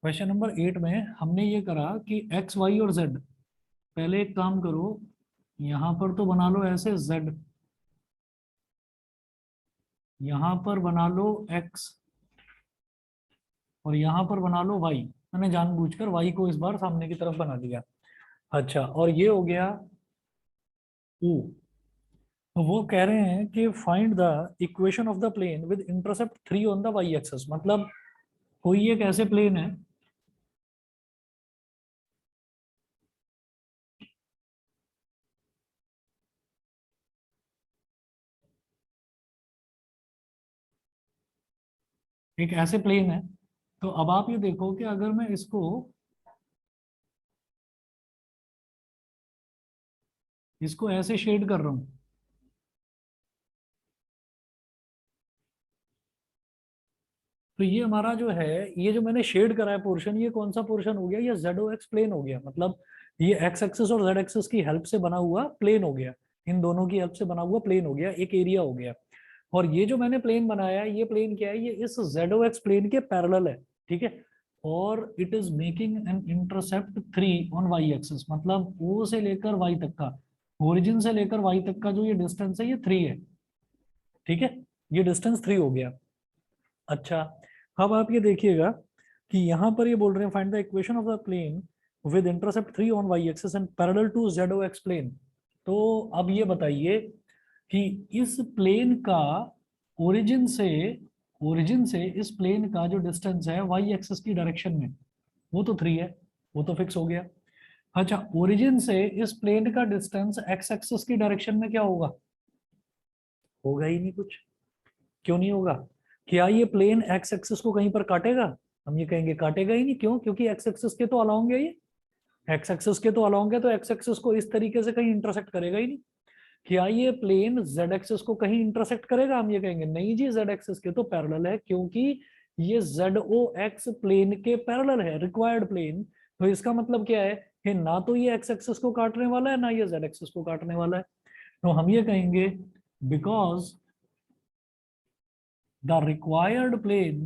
Question number 8 में हमने ये करा कि एक्स वाई और जेड। पहले एक काम करो, यहां पर तो बना लो ऐसे जेड, यहां पर बना लो एक्स और यहां पर बना लो वाई। मैंने जानबूझकर वाई को इस बार सामने की तरफ बना दिया। अच्छा, और ये हो गया ओ। तो वो कह रहे हैं कि find the equation of the plane with intercept 3 on the Y axis. मतलब कोई एक ऐसे प्लेन है, एक ऐसे प्लेन है। तो अब आप ये देखो कि अगर मैं इसको ऐसे शेड कर रहा हूं, तो ये हमारा जो है, ये जो मैंने शेड करा है पोर्शन, ये कौन सा पोर्शन हो गया? ये जेड एक्स प्लेन हो गया। मतलब ये एक्स एक्सिस और जेड एक्सिस की हेल्प से बना हुआ प्लेन हो गया। इन दोनों की हेल्प से बना हुआ प्लेन हो गया, एक एरिया हो गया। और ये जो मैंने प्लेन बनाया है, ये प्लेन क्या है? ये इस जेड एक्स प्लेन के पैरेलल है। ठीक है। और it is making an intercept 3 on Y axis. मतलब ओ से लेकर वाई तक का, ओरिजिन से लेकर वाई तक का जो ये डिस्टेंस है, ये 3 है। ठीक है, ये डिस्टेंस 3 हो गया। अच्छा, अब आप ये देखिएगा कि यहां पर ये बोल रहे हैं find the equation of the plane with intercept 3 on Y axis and parallel to Z X plane. तो अब ये बताइए कि इस प्लेन का ओरिजिन से इस प्लेन का जो डिस्टेंस है वाई एक्सिस की डायरेक्शन में, वो तो 3 है, वो तो फिक्स हो गया। अच्छा, ओरिजिन से इस प्लेन का डिस्टेंस एक्स एक्सिस की डायरेक्शन में क्या होगा? होगा ही नहीं कुछ। क्यों नहीं होगा? क्या ये प्लेन एक्स एक्सिस को कहीं पर काटेगा? हम ये कहेंगे काटेगा ही नहीं। क्यों? क्योंकि एक्स एक्सिस के तो अलाउंग है ये। एक्स एक्सिस के तो अलाउंग है, तो एक्स एक्सिस को इस तरीके से कहीं इंटरसेक्ट करेगा ही नहीं। क्या ये प्लेन जेड एक्सिस को कहीं इंटरसेक्ट करेगा? हम ये कहेंगे नहीं जी, जेड एक्सिस के तो पैरेलल है, क्योंकि ये जेड ओ एक्स प्लेन के पैरेलल है, रिक्वायर्ड प्लेन। तो इसका मतलब क्या है कि ना तो ये एक्स एक्सिस को काटने वाला है, ना ये जेड एक्सिस को काटने वाला है। तो हम ये कहेंगे because the required plane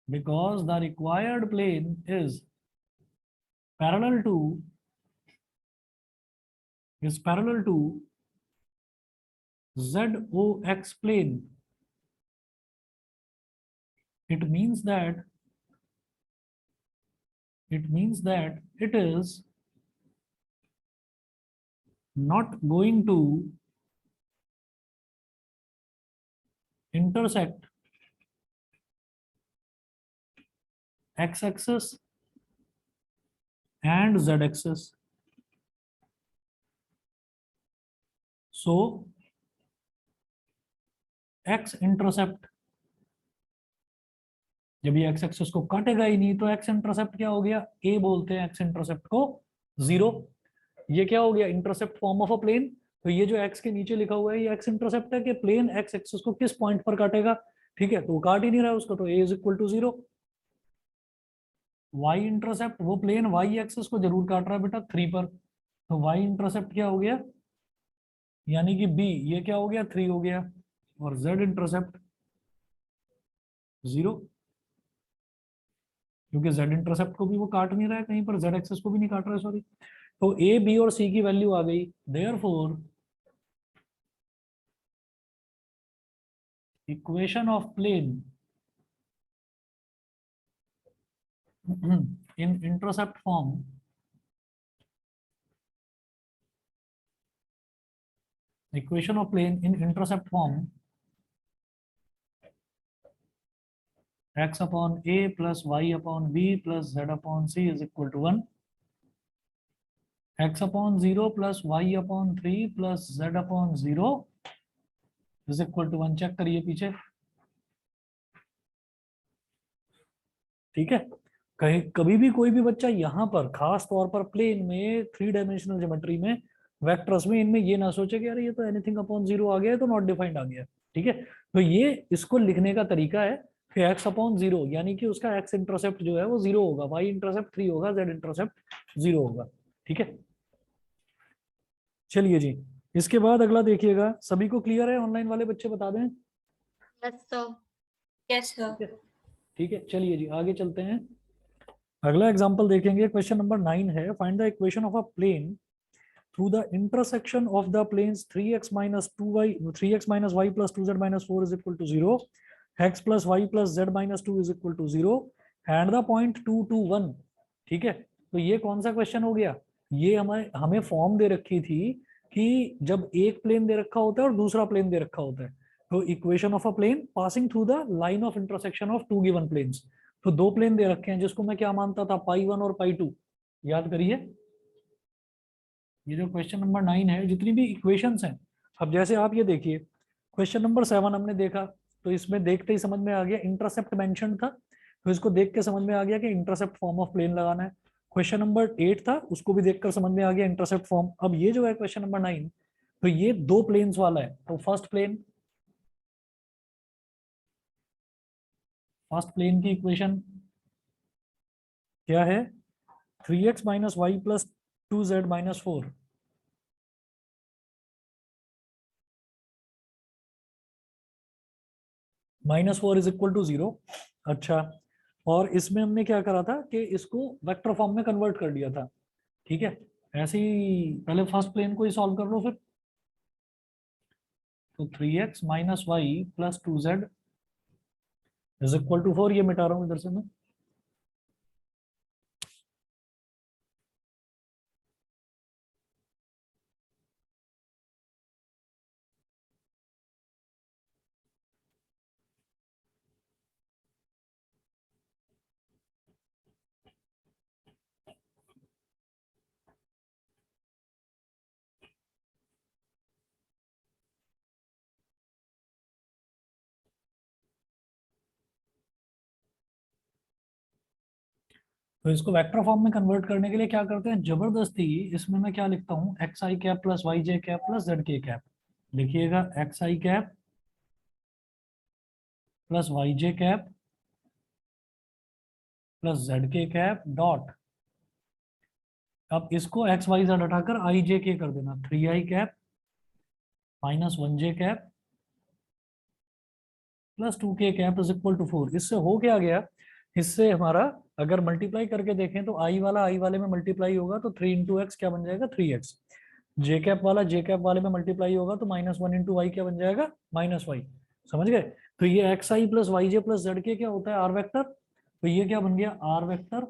because the required plane is parallel to ZOX plane. It means that it is not going to intersect x-axis and z-axis. So x-intercept, जब ये एक्स एक्सिस को काटेगा ही नहीं, तो एक्स इंटरसेप्ट क्या हो गया? ए बोलते हैं एक्स इंटरसेप्ट को 0। ये क्या हो गया? Intercept form of a plane. तो ये जो एक्स के नीचे लिखा हुआ है, ये एक्स इंटरसेप्ट है कि प्लेन एक्स एक्सिस को किस पॉइंट पर काटेगा। ठीक है, तो वो काट ही नहीं रहा है उसको, तो A is equal to 0। Y intercept, वो प्लेन वाई एक्सिस को जरूर काट रहा है बेटा 3 पर, तो वाई इंटरसेप्ट क्या हो गया? यानी कि बी, ये क्या हो गया? 3 हो गया। और जेड इंटरसेप्ट 0, क्योंकि जेड इंटरसेप्ट को भी वो काट नहीं रहा है कहीं पर, जेड एक्सिस को भी नहीं काट रहा है, सॉरी। तो ए बी और सी की वैल्यू आ गई। Therefore equation of plane in intercept form equation of plane in intercept form x upon a plus y upon b plus z upon c is equal to 1, x upon 0 plus y upon 3 plus z upon 0 is equal to 1। Check करिए पीछे। ठीक है, कहीं कभी भी कोई भी बच्चा यहाँ पर खास तौर पर प्लेन में 3 डायमेंशनल ज्योमेट्री में वेक्टर्स में इनमें ये ना सोचे कि अरे ये तो एनीथिंग अपॉन 0 आ गया है, तो नॉट डिफाइंड आ गया। ठीक है, तो ये इसको लिखने का तरीका है कि एक्स अपॉन 0, यानी कि उसका एक्स इंटरसेप्ट जो है वो 0 होगा, वाई इंटरसेप्ट 3 होगा, जेड इंटरसेप्ट 0 होगा। ठीक है, चलिए जी। इसके बाद अगला देखिएगा, सभी को क्लियर है? ऑनलाइन वाले बच्चे बता दें। Yes sir. Yes sir. ठीक है, ठीक है, चलिए जी आगे चलते हैं। अगला एग्जांपल देखेंगे, क्वेश्चन नंबर 9 है, find the equation of a plane through the intersection of the planes 3x minus 2y 3x minus y plus 2z minus 4 is equal to 0, x plus y plus z minus 2 is equal to 0 and the point 2 to 1। ठीक है, तो ये कौन सा question हो गया? ये हमें हमें फॉर्म दे रखी थी कि जब एक प्लेन दे रखा होता है और दूसरा प्लेन दे रखा होता है, तो equation of a plane passing through the line of intersection of two given planes. तो दो प्लेन दे रखे हैं जिसको मैं क्या मानता था, पाई 1 और पाई 2। याद करिए, ये जो क्वेश्चन नंबर 9 है, जितनी भी इक्वेशंस हैं, अब जैसे आप ये देखिए, क्वेश्चन नंबर 7 हमने देखा, तो इसमें देखते ही समझ में आ गया इंटरसेप्ट मेंशन था, तो इसको देख के समझ में आ गया कि इंटरसेप्ट फॉर्म ऑफ प्लेन लगाना है। क्वेश्चन नंबर 8 था, उसको भी देखकर समझ में आ गया इंटरसेप्ट फॉर्म। अब ये जो है क्वेश्चन नंबर 9, तो ये दो प्लेन्स वाला है। तो फर्स्ट प्लेन की इक्वेशन क्या है? 3x minus Y plus 2z minus 4, -4 is equal to 0। अच्छा, और इसमें हमने क्या करा था कि इसको वेक्टर फॉर्म में कन्वर्ट कर दिया था। ठीक है, ऐसे ही पहले फर्स्ट प्लेन को ही सॉल्व कर लो फिर। तो 3x minus Y plus 2z is equal to 4, ये मिटा रहा हूं इधर से मैं। तो इसको वेक्टर फॉर्म में कन्वर्ट करने के लिए क्या करते हैं, जबरदस्ती इसमें मैं क्या लिखता हूँ, x I cap plus Y J cap plus Z K cap. लिखिएगा x I cap plus Y J cap plus Z K cap dot, अब इसको एक्स वाई जेड हटाकर आई जे के कर देना, 3 I cap minus 1 J cap plus 2 K cap is equal to 4। इससे हो क्या गया, इससे हमारा अगर मल्टीप्लाई करके देखें तो आई वाला आई वाले में मल्टीप्लाई होगा तो 3 इंटू एक्स क्या बन जाएगा, 3x। जे कैप वाला जे कैप वाले में मल्टीप्लाई होगा तो -1 इंटू वाई क्या बन जाएगा, -y। समझ गए? तो ये x I plus Y J plus Z के क्या होता है, आर वेक्टर। तो ये क्या बन गया, R vector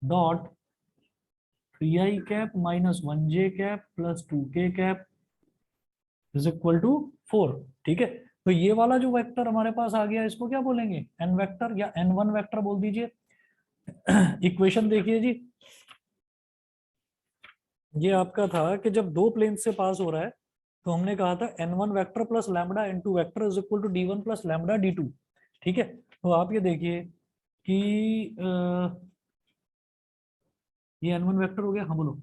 dot 3 I cap minus 1 J cap plus 2 K cap is equal to 4। ठीक है, तो ये वाला जो वेक्टर हमारे पास आ गया, इसको क्या बोलेंगे, एन वेक्टर या एन वन वेक्टर बोल दीजिए। इक्वेशन देखिए जी, ये आपका था कि जब दो प्लेन से पास हो रहा है, तो हमने कहा था n1 vector plus lambda n2 vector is equal to d1 plus lambda d2। ठीक है, तो आप ये देखिए कि ये n1 वेक्टर हो गया, हाँ बोलो।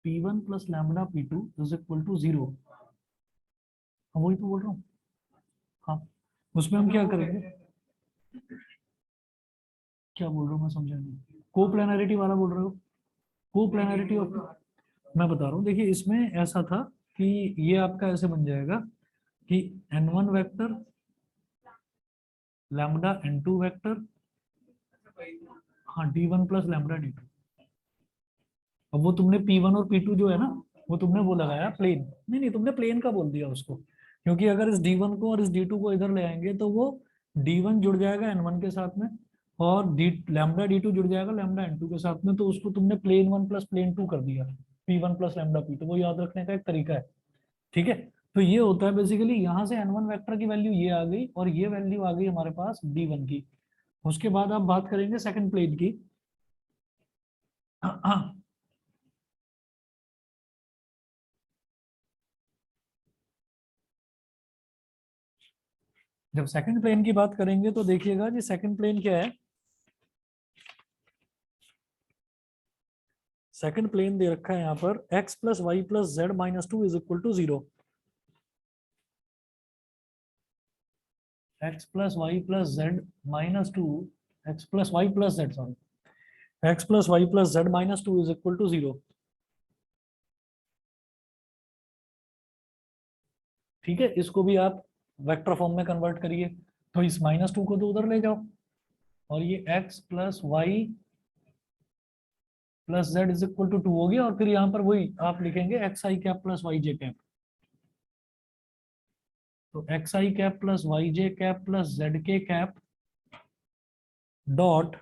p1 plus lambda p2 is equal to 0। हाँ वही तो बोल रहा हूँ। हाँ, उसमें हम क्या करेंगे, क्या बोल रहा हूँ मैं समझा नहीं, कोप्लेनरिटी वाला बोल रहे हो, कोप्लेनरिटी ऑफ, मैं बता रहा हूँ, देखिए इसमें ऐसा था कि ये आपका ऐसे बन जाएगा कि n1 vector lambda n2 vector, हाँ d1 प्लस लैम्बडा d2। अब वो तुमने P1 और P2 जो है ना, वो तुमने वो लगाया प्लेन, नहीं नहीं तुमने प्लेन का बोल दिया उसको, क्योंकि अगर इस D1 को और इस D2 को इधर ले आएंगे तो वो D1 जुड़ जाएगा N1 के साथ में, और डी लैम्बडा D2 जुड़ जाएगा लैम्बडा N2 के साथ में, तो उसको तुमने प्लेन 1 प्लस प्लेन 2 कर दिया, P1 प्लस लैम्बडा P2। वो याद रखने का एक तरीका है। ठीक है, तो ये होता है बेसिकली, यहाँ से N1 वेक्टर की वैल्यू ये आ गई और ये वैल्यू आ गई हमारे पास D1 की। उसके बाद आप बात करेंगे सेकंड प्लेन की। जब सेकंड प्लेन की बात करेंगे तो देखिएगा जी, सेकंड प्लेन क्या है, सेकंड प्लेन दे रखा है यहाँ पर x plus Y plus Z minus 2 is equal to 0। X plus Y plus Z minus 2, X plus Y plus Z, sorry, X plus Y plus Z minus 2 is equal to 0। ठीक है, इसको भी आप vector form में convert करिए, तो इस -2 को तो उधर ले जाओ, और ये x plus Y plus Z is equal to 2 हो गया, और फिर यहाँ पर वही आप लिखेंगे x I cap plus Y J cap. तो x I cap plus Y J cap plus Z K cap dot,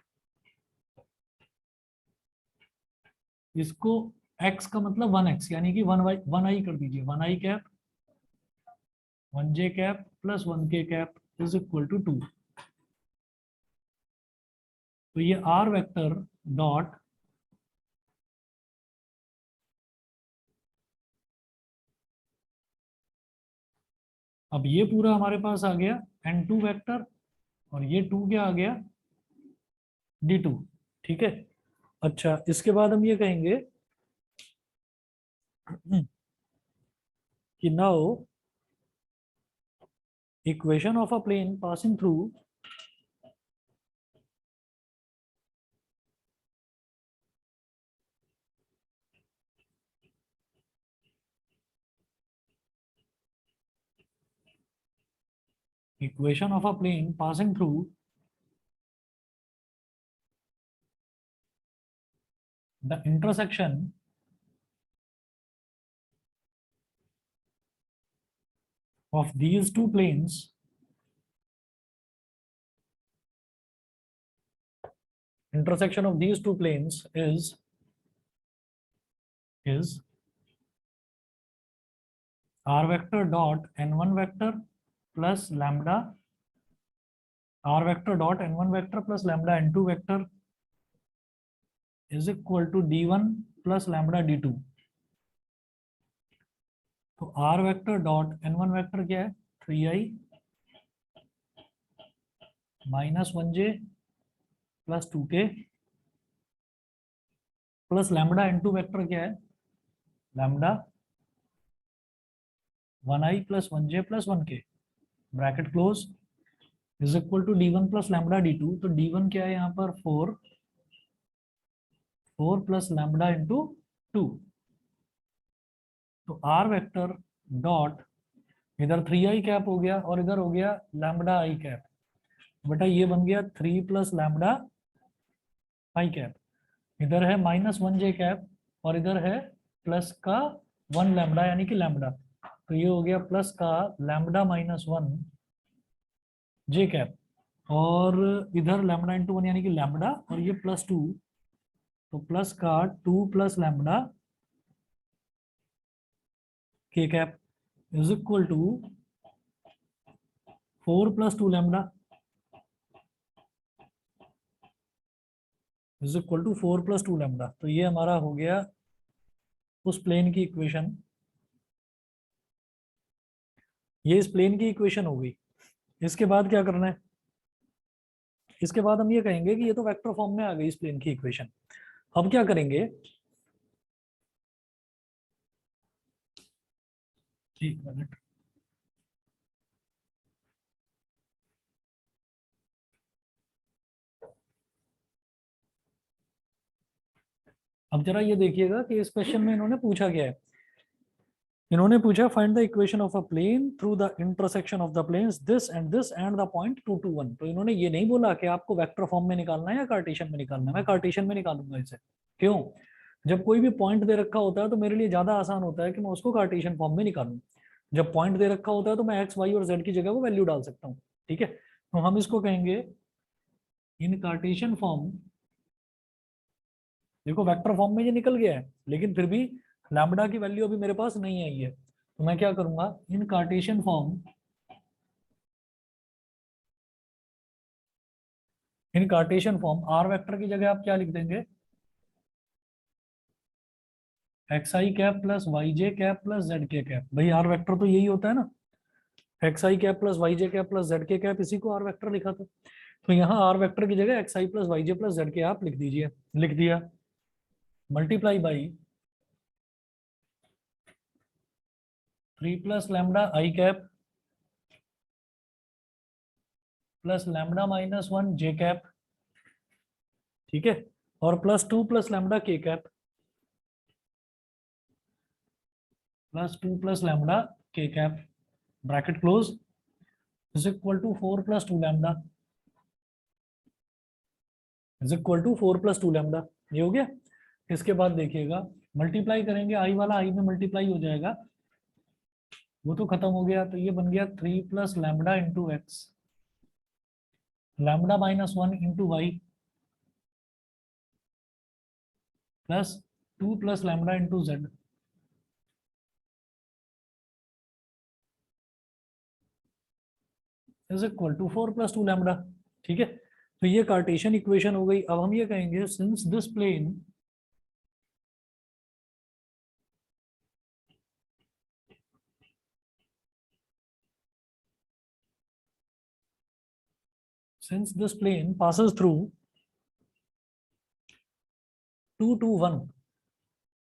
इसको x का मतलब 1x यानी कि 1 आई कर दीजिए, 1 आई कैप 1 जे कैप प्लस 1 के कैप इज इक्वल टू 2। तो ये आर वेक्टर डॉट अब ये पूरा हमारे पास आ गया n2 वेक्टर, और ये 2 क्या आ गया d2। ठीक है, अच्छा इसके बाद हम ये कहेंगे कि now equation of a plane passing through equation of a plane passing through the intersection of these two planes is r vector dot n1 vector plus lambda r vector dot n1 vector plus lambda n2 vector is equal to d1 plus lambda d2। तो r vector dot n1 vector क्या है 3i minus 1j plus 2k plus lambda n2 vector क्या है lambda 1i plus 1j plus 1k bracket close is equal to d1 plus lambda d2। तो d1 क्या है यहाँ पर 4 प्लस लैम्बडा इंटू 2। तो r वेक्टर डॉट इधर 3i cap हो गया और इधर हो गया लैम्बडा i कैप, बेटा ये बन गया 3 प्लस लैम्बडा i कैप, इधर है माइनस 1j कैप और इधर है प्लस का 1 लैम्बडा यानी कि लैम्बडा। तो ये हो गया प्लस का लैम्बडा माइनस 1 जे कैप, और इधर लैम्बडा इंटू 1 यानी कि लैम्बडा, और ये प्लस 2, तो प्लस का 2 plus lambda K cap is equal to 4 plus 2 lambda is equal to 4 plus 2 lambda. तो ये हमारा हो गया उस प्लेन की इक्वेशन, ये इस प्लेन की इक्वेशन हो गई। इसके बाद क्या करना है, इसके बाद हम ये कहेंगे कि ये तो वेक्टर फॉर्म में आ गई इस प्लेन की इक्वेशन। अब क्या करेंगे, एक मिनट, अब जरा ये देखिएगा कि इस क्वेश्चन में इन्होंने पूछा क्या है। इन्होंने पूछा find the equation of a plane through the intersection of the planes this and the point 2 to 1। तो इन्होंने ये नहीं बोला कि आपको वेक्टर फॉर्म में निकालना है या कार्टेशियन में निकालना है, मैं कार्टेशियन में निकालूंगा इसे। क्यों, जब कोई भी पॉइंट दे रखा होता है तो मेरे लिए ज्यादा आसान होता है कि मैं उसको कार्टेशियन फॉर्म में निकालूं। जब पॉइंट दे रखा होता है तो मैं एक्स वाई और जेड की जगह वो वैल्यू डाल सकता हूँ। ठीक है, तो हम इसको कहेंगे इन कार्टेशियन फॉर्म। देखो वेक्टर फॉर्म में ये निकल गया है, लेकिन फिर भी लैम्बडा की वैल्यू अभी मेरे पास नहीं आई है, तो मैं क्या करूंगा in Cartesian form, in Cartesian form R vector की जगह आप क्या लिख देंगे X I cap plus Y J cap plus Z K cap. भाई आर वेक्टर तो यही होता है ना, X I cap plus Y J cap plus Z K cap, इसी को आर वेक्टर लिखा था। तो यहाँ आर वेक्टर की जगह X I plus Y J plus Z K आप लिख दीजिए, लिख दिया, multiply by 3 plus lambda I cap plus lambda minus 1 J cap, ठीक है, और plus 2 plus lambda K cap plus 2 plus lambda K cap bracket close is equal to 4 plus 2 lambda is equal to 4 plus 2 lambda. ये हो गया। इसके बाद देखिएगा multiply करेंगे, आई वाला आई में मल्टीप्लाई हो जाएगा, वो तो खत्म हो गया, तो ये बन गया 3 plus lambda into X, lambda minus 1 into Y plus 2 plus lambda into Z is equal to 4 plus 2 lambda. ठीक है, तो ये कार्टेशियन इक्वेशन हो गई। अब हम ये कहेंगे since this plane since this plane passes through 2 to 1,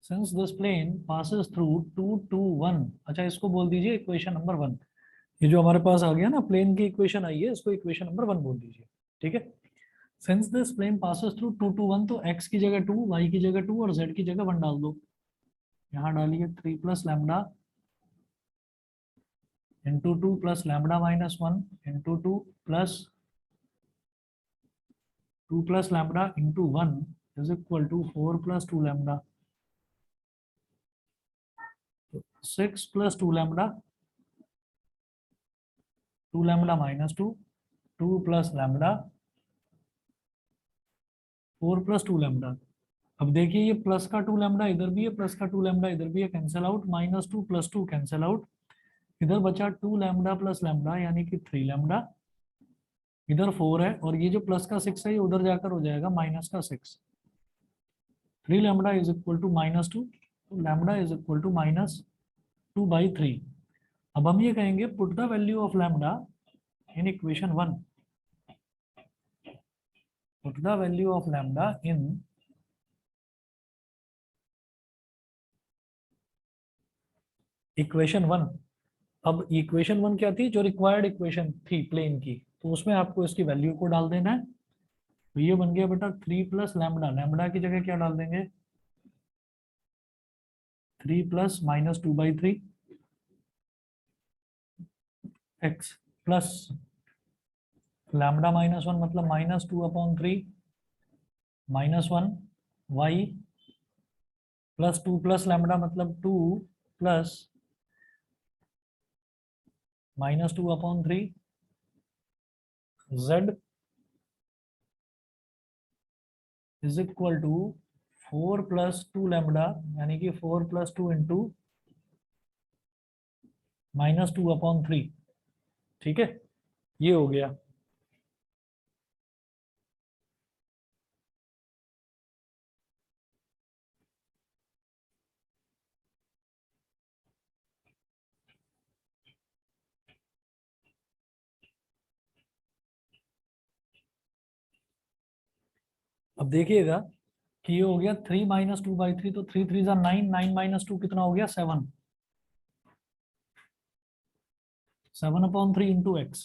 since this plane passes through 2 to 1, अच्छा इसको बोल दीजिए इक्वेशन नंबर 1। ये जो हमारे पास आ गया ना प्लेन की इक्वेशन आई है, इसको इक्वेशन नंबर 1 बोल दीजिए। ठीक है, since this plane passes through 2 to 1, तो x की जगह 2, y की जगह 2 और z की जगह 1 डाल दो। यहाँ डालिए 3 plus lambda into 2 plus lambda minus 1 into 2 plus 2 plus lambda into 1 is equal to 4 plus 2 lambda, 6 plus 2 lambda, 2 lambda minus 2, 2 plus lambda, 4 plus 2 lambda. अब देखिए ये प्लस का 2 लैम्डा इधर भी है, प्लस का 2 लैम्डा इधर भी है, cancel out, minus 2 plus 2 cancel out, इधर बचा 2 लैम्डा प्लस लैम्डा यानी कि 3 लैम्डा, इधर 4 है और ये जो प्लस का 6 है ये उधर जाकर हो जाएगा माइनस का 6। 3 lambda is equal to minus 2, तो lambda is equal to minus 2/3। अब हम ये कहेंगे put the value of lambda in equation 1, put the value of lambda in equation 1। अब इक्वेशन 1 क्या थी, जो रिक्वायर्ड इक्वेशन थी प्लेन की, तो उसमें आपको इसकी वैल्यू को डाल देना है। तो ये बन गया बेटा 3 प्लस लैम्डा, लैम्डा की जगह क्या डाल देंगे 3 plus minus 2/3 X plus lambda minus 1 मतलब minus 2/3 minus 1 Y plus 2 plus lambda मतलब 2 plus minus 2/3 Z is equal to 4 plus 2 lambda यानी कि 4 प्लस 2 इंटू माइनस 2/3। ठीक है, ये हो गया। अब देखिएगा कि ये हो गया 3 माइनस 2/3, तो 3 3 जा 9, 9 माइनस 2 कितना हो गया 7, 7/3 इंटू एक्स,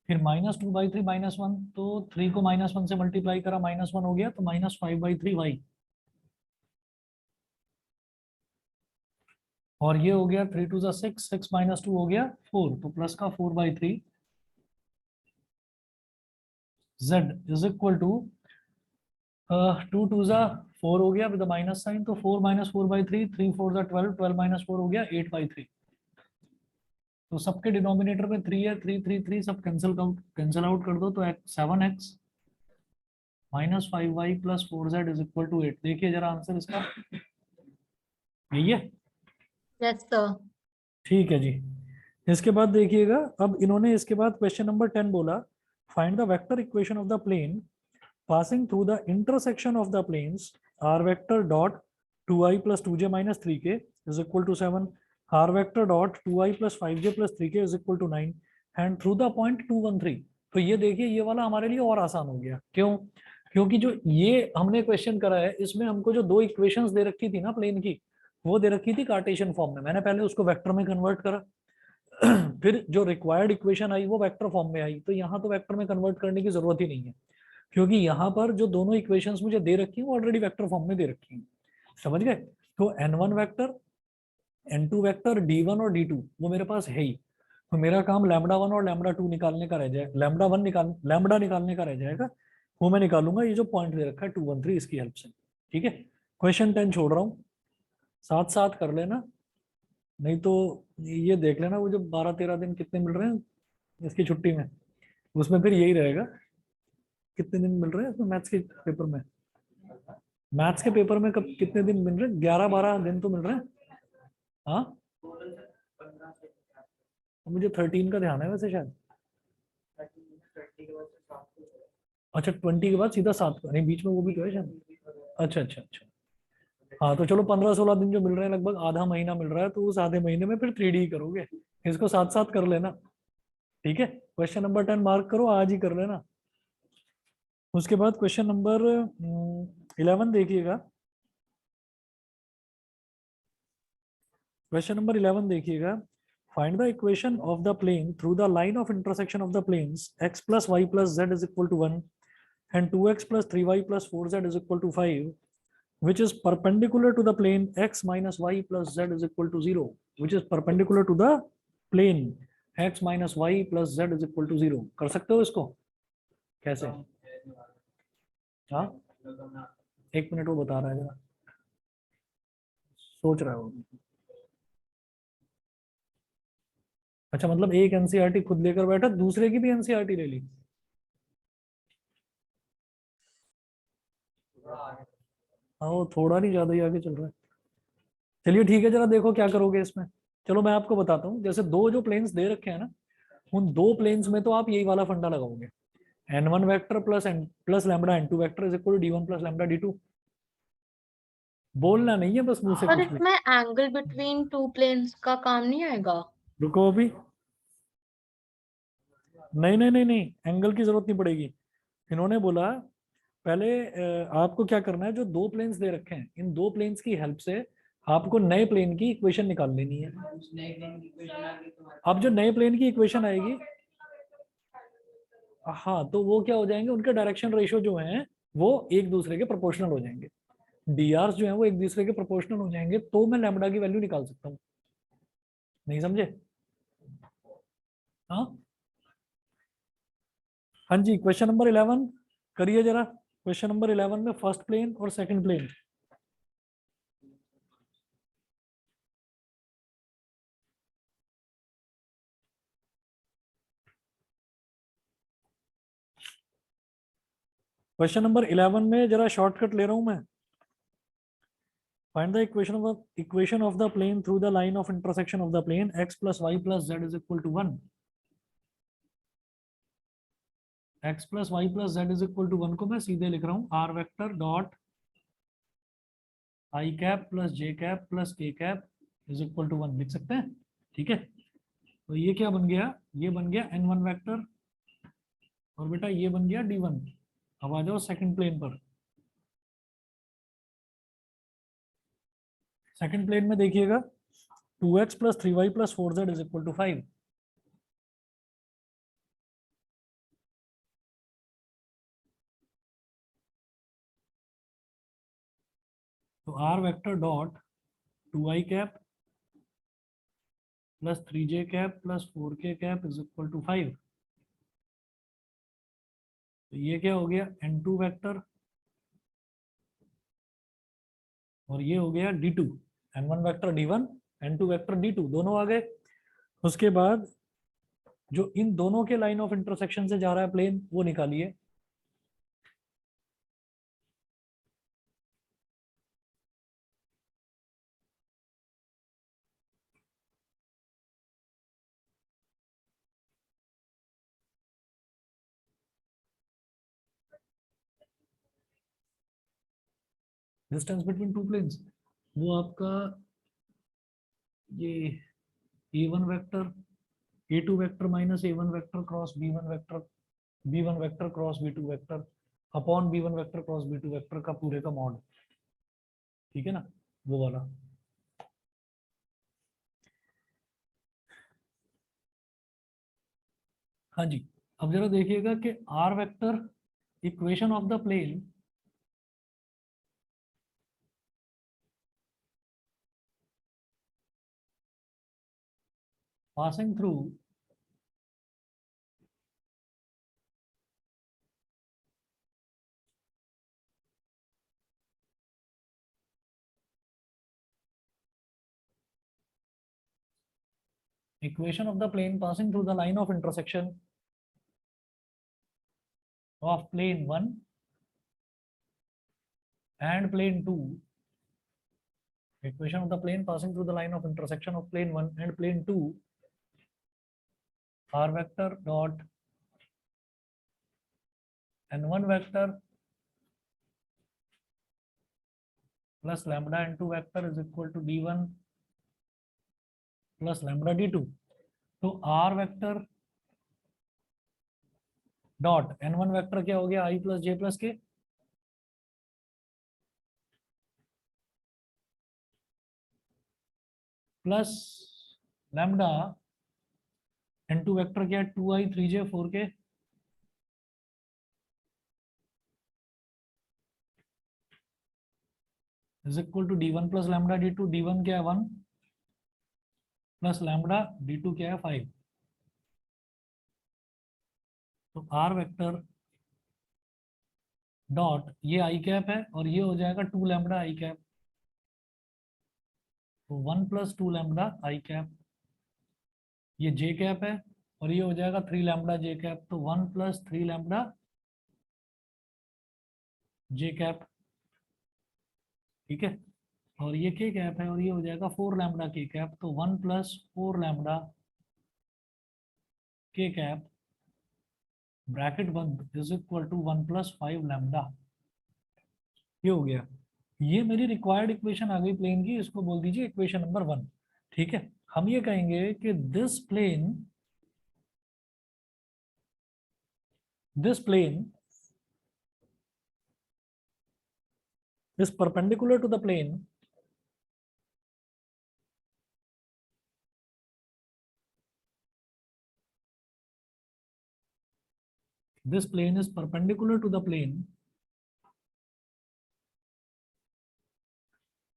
फिर माइनस 2/3 माइनस 1, तो 3 को माइनस 1 से मल्टीप्लाई करा माइनस 1 हो गया, तो माइनस 5/3 वाई, और ये हो गया 3 2 जा 6, 6 माइनस 2 हो गया 4, तो प्लस का 4/3 जेड इज इक्वल टू 2 2 जा 4 हो गया विद माइनस साइन, तो 4 माइनस 4/3, 3 4 जा 12, 12 माइनस 4 हो गया 8/3। तो सबके डिनोमिनेटर में 3 है, 3 3 3 सब कैंसिल आउट कर दो, तो 7x minus 5y plus 4z is equal to 8। देखिए जरा आंसर इसका, यही है। Yes sir. ठीक है जी। इसके बाद देखिएगा, अब इन्होंने इसके बाद क्वेश्चन नंबर 10 बोला find the vector equation of the plane passing through the intersection of the planes r vector dot 2i plus 2j minus 3k is equal to 7, r vector dot 2i plus 5j plus 3k is equal to 9 and through the point 213। तो ये देखिए ये वाला हमारे लिए और आसान हो गया, क्यों, क्योंकि जो ये हमने क्वेश्चन करा है इसमें हमको जो दो इक्वेशंस दे रखी थी ना प्लेन की, वो दे रखी थी कार्टेशियन फॉर्म में, मैंने पहले उसको वेक्टर में कन्वर्ट करा फिर जो रिक्वायर्ड इक्वेशन आई वो वेक्टर फॉर्म में आई, तो यहाँ तो वेक्टर में कन्वर्ट करने की जरूरत ही नहीं है, क्योंकि यहाँ पर जो दोनों इक्वेशंस मुझे दे रखी हैं वो ऑलरेडी वेक्टर फॉर्म में दे रखी हैं। समझ गए, तो n1 vector, n2 vector, d1 और d2 वो मेरे पास है ही। तो मेरा काम लैम्बडा वन और लैम्बडा टू निकालने का रह जाए, लैम्बडा निकालने का रह जाएगा, वो मैं निकालूंगा ये जो पॉइंट दे रखा है 213 इसकी हेल्प से। ठीक है, क्वेश्चन 10 छोड़ रहा हूँ, साथ साथ कर लेना, नहीं तो ये देख लेना वो जो 12-13 दिन कितने मिल रहे हैं इसकी छुट्टी में, उसमें फिर यही रहेगा कितने दिन मिल रहे हैं इसमें मैथ्स के पेपर में। मैथ्स के पेपर में कब कितने दिन मिल रहे हैं, 11-12 दिन तो मिल रहे हैं। हाँ, मुझे 13 का ध्यान है वैसे शायद। अच्छा, 20 के बाद सीधा 7 का, नहीं बीच में वो भी तो है शायद। अच्छा अच्छा अच्छा। हाँ तो चलो 15-16 दिन जो मिल रहे हैं, लगभग आधा महीना मिल रहा है, तो उस आधे महीने में फिर 3D करोगे, इसको साथ साथ कर लेना। ठीक है, क्वेश्चन नंबर 10 मार्क करो, आज ही कर लेना। उसके बाद क्वेश्चन नंबर 11 देखिएगा। क्वेश्चन नंबर 11 देखिएगा। Find the equation of the plane through the line of intersection of the planes x plus y plus z is equal to 1 and 2x plus 3y plus 4z is equal to 5, which is perpendicular to the plane x minus y plus z is equal to 0, which is perpendicular to the plane x minus y plus z is equal to 0। कर सकते हो इसको कैसे? हाँ, 1 minute वो बता रहा है, जरा सोच रहा है वो। अच्छा, मतलब एक एनसीईआरटी खुद लेकर बैठा, दूसरे की भी एनसीईआरटी ले ली। हाँ, वो थोड़ा नहीं ज्यादा ही आगे चल रहा है। चलिए ठीक है, जरा देखो क्या करोगे इसमें। चलो मैं आपको बताता हूँ, जैसे दो जो प्लेन्स दे रखे हैं ना, उन दो प्लेन्स में तो आप यही वाला फंडा लगाओगे, n1 vector plus lambda n2 vector is equal to d1 plus lambda d2। बोलना नहीं है बस मुंह से और कुछ भी। इसमें एंगल बिटवीन टू प्लेन्स का काम नहीं आएगा? रुको अभी, नहीं नहीं नहीं नहीं, एंगल की जरूरत नहीं पड़ेगी। इन्होंने बोला पहले आपको क्या करना है, जो दो प्लेन्स दे रखे हैं, इन दो प्लेन्स की हेल्प से आपको नए प्लेन की इक्वेशन निकाल लेनी है। अब जो नए प्लेन की इक्वेशन आएगी, हाँ, तो वो क्या हो जाएंगे, उनके डायरेक्शन रेशियो जो हैं वो एक दूसरे के प्रोपोर्शनल हो जाएंगे, dr जो है वो एक दूसरे के प्रोपोर्शनल हो जाएंगे, तो मैं लैम्बडा की वैल्यू निकाल सकता हूँ। नहीं समझे? हाँ हाँ जी, क्वेश्चन नंबर 11 करिए जरा। क्वेश्चन नंबर 11 में फर्स्ट प्लेन और सेकंड प्लेन। क्वेश्चन नंबर 11 में जरा शॉर्टकट ले रहा हूं मैं। Find the equation of the plane through the line of intersection of the plane x plus y plus z is equal to 1। x plus y plus z is equal to 1 को मैं सीधे लिख रहा हूँ r vector dot i cap plus j cap plus k cap is equal to 1 लिख सकते हैं। ठीक है, तो ये क्या बन गया, ये बन गया n1 वेक्टर, और बेटा ये बन गया d1। अब आ जाओ सेकंड प्लेन पर। सेकंड प्लेन में देखिएगा 2x plus 3y plus 4z is equal to 5। तो r vector dot 2i cap plus 3j cap plus 4k cap is equal to 5। तो ये क्या हो गया, n2 वेक्टर, और ये हो गया d2। n1 vector d1, n2 vector d2 दोनों आ गए। उसके बाद जो इन दोनों के लाइन ऑफ इंटरसेक्शन से जा रहा है प्लेन, वो निकालिए। डिस्टेंस बिटवीन टू प्लेन्स, वो आपका ये a1 vector a2 vector minus a1 vector cross b1 vector, b1 vector cross b2 vector upon b1 vector cross b2 vector का पूरे का मॉड। ठीक है ना, वो वाला। हाँ जी, अब जरा देखिएगा कि R vector equation of the plane passing through equation of the plane passing through the line of intersection of plane 1 and plane 2, equation of the plane passing through the line of intersection of plane 1 and plane 2, r vector dot n1 vector plus lambda n2 vector is equal to d1 plus lambda d2. तो r vector dot n1 vector क्या हो गया, i plus j plus K, plus lambda n2 vector क्या है, 2i 3j 4k, is equal to d1 plus lambda d2. d1 क्या है 1 plus lambda d2 क्या है 5. तो r वेक्टर डॉट ये आई कैप है और ये हो जाएगा 2 लैम्डा आई कैप, तो 1 प्लस 2 लैम्डा आई कैप, ये जे कैप है और ये हो जाएगा 3 लैम्डा जे कैप, तो 1 प्लस 3 लैम्डा जे कैप. ठीक है, और ये के कैप है और ये हो जाएगा 4 लैम्डा के कैप, तो 1 plus 4 lambda K cap bracket बंद is equal to 1 plus 5 lambda. ये हो गया, ये मेरी रिक्वायर्ड इक्वेशन आ गई प्लेन की, इसको बोल दीजिए इक्वेशन नंबर 1. ठीक है, हम ये कहेंगे कि this plane is perpendicular to the plane this plane is perpendicular to the plane.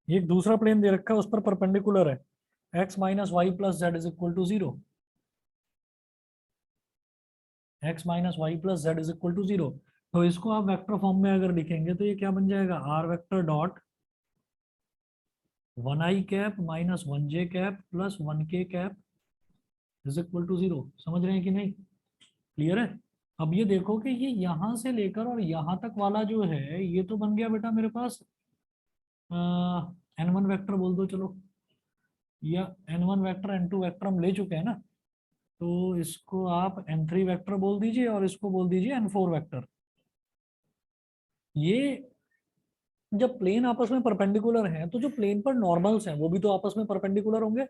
ये एक दूसरा प्लेन दे रखा है, उस पर परपेंडिकुलर है, x minus Y plus Z is equal to 0. x minus Y plus Z is equal to 0. तो इसको आप वेक्टर फॉर्म में अगर लिखेंगे तो ये क्या बन जाएगा, r vector dot 1i cap minus 1j cap plus 1k cap is equal to 0. समझ रहे हैं कि नहीं, क्लियर है. अब ये देखो कि ये यहां से लेकर और यहां तक वाला जो है ये तो बन गया बेटा मेरे पास n1 वेक्टर बोल दो चलो, या n1 वेक्टर n2 वेक्टर हम ले चुके हैं ना, तो इसको आप n3 वेक्टर बोल दीजिए और इसको बोल दीजिए n4 वेक्टर. ये जब प्लेन आपस में परपेंडिकुलर हैं तो जो प्लेन पर नॉर्मल्स हैं वो भी तो आपस में परपेंडिकुलर होंगे,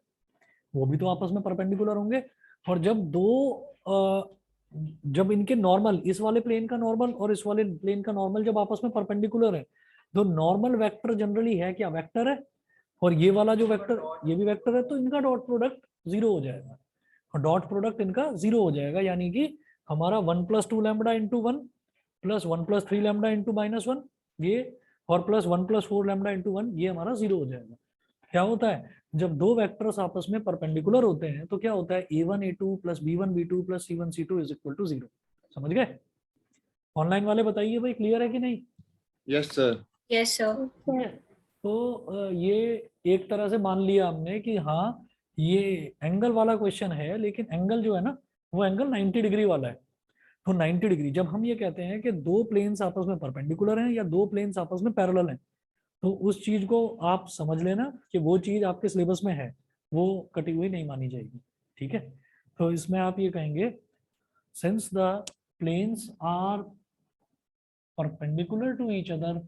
और जब इनके नॉर्मल, इस वाले प्लेन का नॉर्मल और इस वाले प्लेन का नॉर्मल जब आपस में परपेंडिकुलर है तो नॉर्मल वेक्टर जनरली है क्या, वेक्टर है, और ये वाला जो वेक्टर ये भी वेक्टर है, तो इनका डॉट प्रोडक्ट 0 हो जाएगा, और डॉट प्रोडक्ट इनका 0 हो जाएगा, यानी कि हमारा 1 plus 2 lambda into 1 plus 1 plus 3 lambda into minus 1 ये, और प्लस 1 प्लस 4 लैम्डा इंटू 1 ये हमारा 0 हो जाएगा. क्या होता है जब दो वेक्टर्स आपस में परपेंडिकुलर होते हैं तो क्या होता है, a1 a2 plus b1 b2 plus c1 c2 is equal to 0. समझ गए. ऑनलाइन वाले बताइए भाई, क्लियर है कि नहीं. Yes sir. Yes sir. तो ये एक तरह से मान लिया हमने कि हाँ ये एंगल वाला क्वेश्चन है, लेकिन एंगल जो है ना वो एंगल 90 डिग्री वाला है. तो 90 डिग्री जब हम ये कहते हैं कि दो प्लेन्स आपस में परपेंडिकुलर हैं या दो प्लेन्स आपस में पैरेलल हैं, तो उस चीज को आप समझ लेना कि वो चीज आपके सिलेबस में है, वो कटी हुई नहीं मानी जाएगी. ठीक है, तो इसमें आप ये कहेंगे since the planes are perpendicular to each other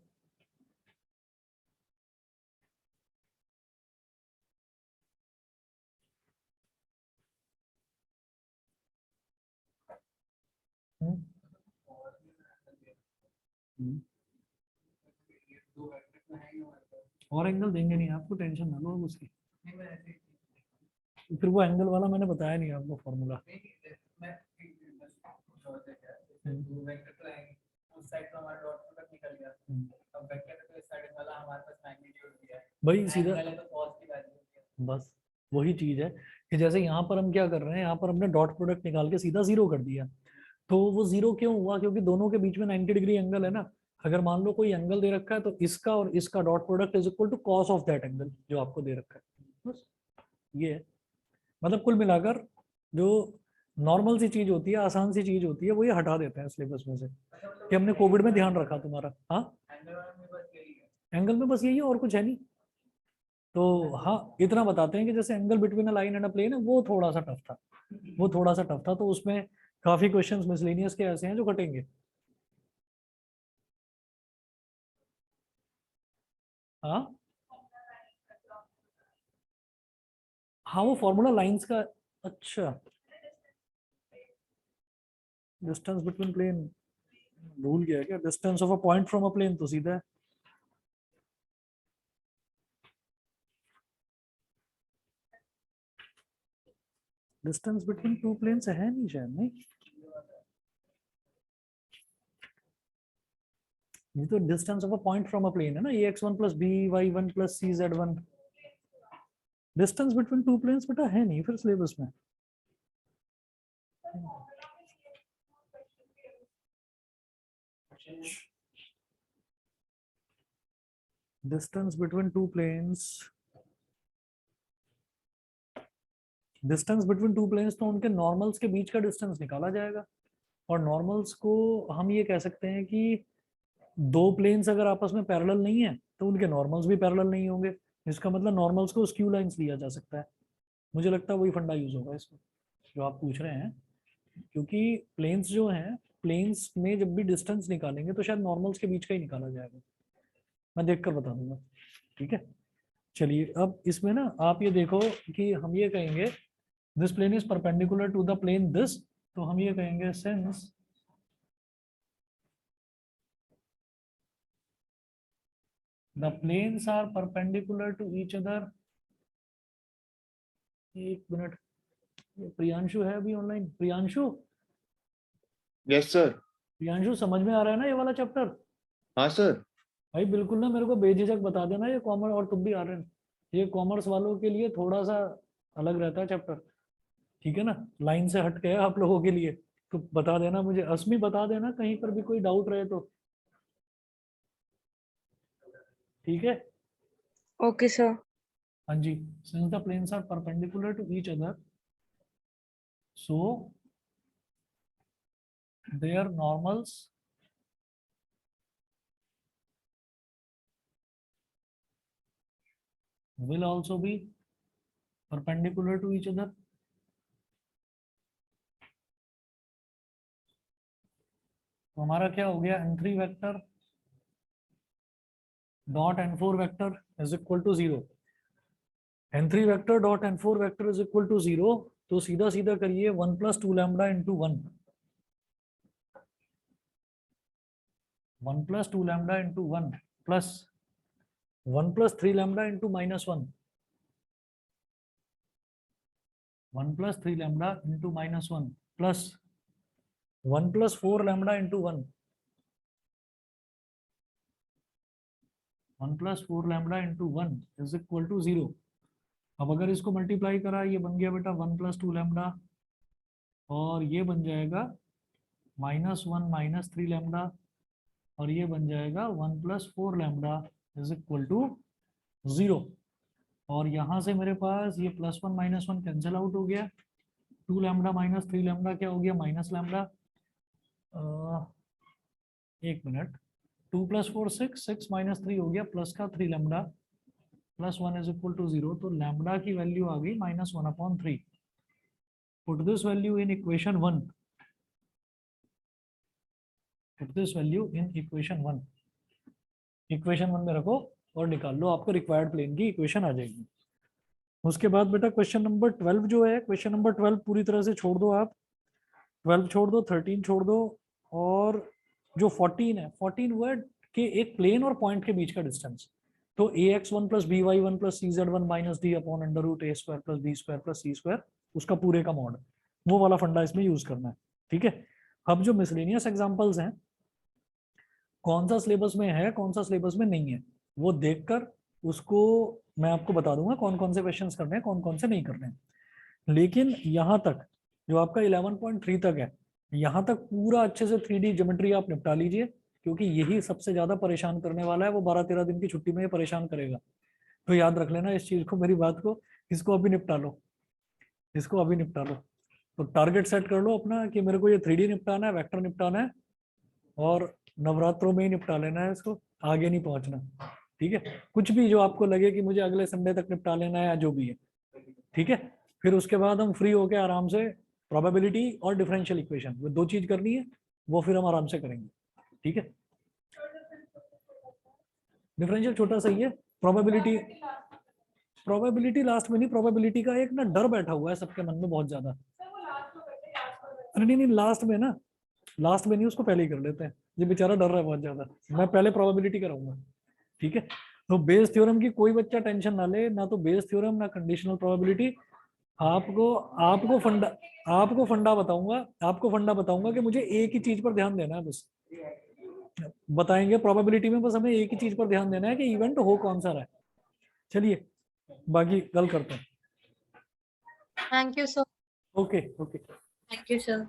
और एंगल देंगे नहीं आपको, टेंशन ना लो उसकी. फिर वो एंगल वाला मैंने बताया नहीं आपको फॉर्मूला. भाई सीधा बस वही चीज है कि जैसे यहाँ पर हम क्या कर रहे हैं, यहाँ पर हमने डॉट प्रोडक्ट निकाल के सीधा 0 कर दिया, तो वो 0 क्यों हुआ, क्योंकि दोनों के बीच में 90 डिग्री एंगल है ना. अगर मान लो कोई एंगल दे रखा है तो इसका और इसका dot product is equal to cos of that angle जो आपको दे रखा है, बस ये है. मतलब कुल मिलाकर जो नॉर्मल सी चीज होती है, आसान सी चीज होती है, वो ये हटा देते हैं सिलेबस में से, कि हमने कोविड में ध्यान रखा तुम्हारा। हाँ, एंगल में बस यही है और कुछ है नहीं। तो हाँ, इतना बताते हैं कि जैसे angle between a line and a plane है, वो थोड़ा सा टफ था, वो थोड़ा सा टफ था, तो उसमें काफी क्वेश्चंस मिसलेनियस के ऐसे हैं जो कटेंगे। हाँ हाँ, वो फॉर्मूला लाइंस का। अच्छा, डिस्टेंस बिटवीन प्लेन, भूल गया क्या? Distance of a point from a plane तो सीधा है। डिस्टेंस बिटवीन टू प्लेन्स है नहीं शायद, नहीं? ये तो distance of a point from a plane है ना, ax1 plus B Y one plus C Z one. Distance between two planes बेटा है नहीं फिर सिलेबस में। Distance between two planes, distance between two planes तो उनके नॉर्मल्स के बीच का डिस्टेंस निकाला जाएगा। और नॉर्मल्स को हम ये कह सकते हैं कि दो प्लेन्स अगर आपस में पैरेलल नहीं है तो उनके नॉर्मल्स भी पैरेलल नहीं होंगे। इसका मतलब नॉर्मल्स को स्क्यू लाइंस लिया जा सकता है। मुझे लगता है वही फंडा यूज होगा इसमें जो आप पूछ रहे हैं, क्योंकि प्लेन्स जो हैं, प्लेन्स में जब भी डिस्टेंस निकालेंगे तो शायद नॉर्मल्स के बीच का ही निकाला जाएगा। मैं देखकर बता दूंगा, ठीक है। चलिए, अब इसमें ना आप ये देखो कि हम ये कहेंगे this plane is perpendicular to the plane this, तो हम ये कहेंगे since the planes are perpendicular to each other. एक मिनट, प्रियांशु है अभी online? Priyanshu, yes sir. Priyanshu समझ में आ रहा है ना ये वाला चैप्टर? हाँ सर। भाई बिल्कुल ना, मेरे को बेझिझक बता देना, ये कॉमर्स, और तुम भी आ रहे हैं, ये कॉमर्स वालों के लिए थोड़ा सा अलग रहता है चैप्टर, ठीक है ना, लाइन से हट के है आप लोगों के लिए। तो बता देना मुझे, अस्मी बता देना कहीं पर भी कोई डाउट रहे तो, ठीक है। Okay sir. हाँ जी, since the planes are perpendicular to each other, so their normals will also be perpendicular to each other। तो हमारा क्या हो गया, n3 vector dot n4 vector is equal to 0। n3 vector dot n4 vector is equal to 0, तो सीधा सीधा करिए 1 plus 2 lambda into 1, 1 plus 2 lambda into 1 plus 1 plus 3 lambda into minus 1, 1 plus 3 lambda into minus 1 plus 1 plus 4 lambda into 1, 1 plus 4 lambda into 1 is equal to 0। अब अगर इसको multiply करा, ये बन गया बेटा 1 प्लस 2 लैम्बडा, और ये बन जाएगा माइनस 1 माइनस 3 लैम्बडा, और ये बन जाएगा 1 plus 4 lambda is equal to 0। और यहाँ से मेरे पास ये प्लस 1 माइनस 1 कैंसिल आउट हो गया, 2 लैम्बडा माइनस 3 लैम्बडा क्या हो गया, माइनस लैम्बडा। एक मिनट, 2 प्लस 4 6, 6 माइनस 3 हो गया प्लस का 3 lambda, plus 1 is equal to 0, तो लैम्बडा की वैल्यू आ गई minus 1/3। Put this value in equation 1, put this value in equation 1, equation 1 में रखो और निकाल लो, आपको रिक्वायर्ड प्लेन की इक्वेशन आ जाएगी। उसके बाद बेटा क्वेश्चन नंबर 12 जो है, क्वेश्चन नंबर 12 पूरी तरह से छोड़ दो आप, 12 छोड़ दो, 13 छोड़ दो, और जो 14 है, 14 वर्ड के एक प्लेन और पॉइंट के बीच का डिस्टेंस। तो ax1 plus B Y one plus C Z one minus D upon under root A square plus B square plus C square, उसका पूरे का मॉड, वो वाला फंडा इसमें यूज करना है, ठीक है। अब जो मिसलेनियस एग्जांपल्स हैं, कौन सा सिलेबस में है कौन सा सिलेबस में नहीं है, वो देखकर उसको मैं आपको बता दूंगा कौन कौन से क्वेश्चंस करने हैं, कौन कौन से नहीं करने हैं। लेकिन यहाँ तक जो आपका 11.3 तक है, यहाँ तक पूरा अच्छे से 3D ज्योमेट्री आप निपटा लीजिए, क्योंकि यही सबसे ज्यादा परेशान करने वाला है, वो 12-13 दिन की छुट्टी में ये परेशान करेगा। तो याद रख लेना इस चीज को, मेरी बात को, इसको अभी निपटा लो। इसको अभी निपटा लो। तो टारगेट सेट कर लो अपना कि मेरे को ये 3D निपटाना है, वेक्टर निपटाना है, और नवरात्रों में ही निपटा लेना है इसको, आगे नहीं पहुंचना। ठीक है, कुछ भी जो आपको लगे कि मुझे अगले संडे तक निपटा लेना है या जो भी है। ठीक है, फिर उसके बाद हम फ्री होके आराम से प्रोबेबिलिटी और डिफरेंशियल इक्वेशन, वो 2 चीज करनी है, वो फिर हम आराम से करेंगे। ठीक है, डिफरेंशियल छोटा सा ही है, प्रोबेबिलिटी लास्ट में नहीं। प्रोबेबिलिटी का एक ना डर बैठा हुआ है सबके मन में बहुत ज्यादा। अरे नहीं नहीं, लास्ट में ना, लास्ट में नहीं, उसको पहले ही कर लेते हैं, ये बेचारा डर रहा है बहुत ज्यादा। मैं पहले प्रोबेबिलिटी कराऊंगा। ठीक है, तो बेस थ्योरम की कोई बच्चा टेंशन ना ले, ना तो बेस थ्योरम ना कंडीशनल प्रोबेबिलिटी। आपको आपको फंडा बताऊंगा, कि मुझे एक ही चीज पर ध्यान देना है बस। बताएंगे प्रोबेबिलिटी में, बस हमें एक ही चीज पर ध्यान देना है कि इवेंट हो कौन सा रहा है। चलिए, बाकी कल करते हैं। Thank you, sir. Okay okay. Thank you, sir.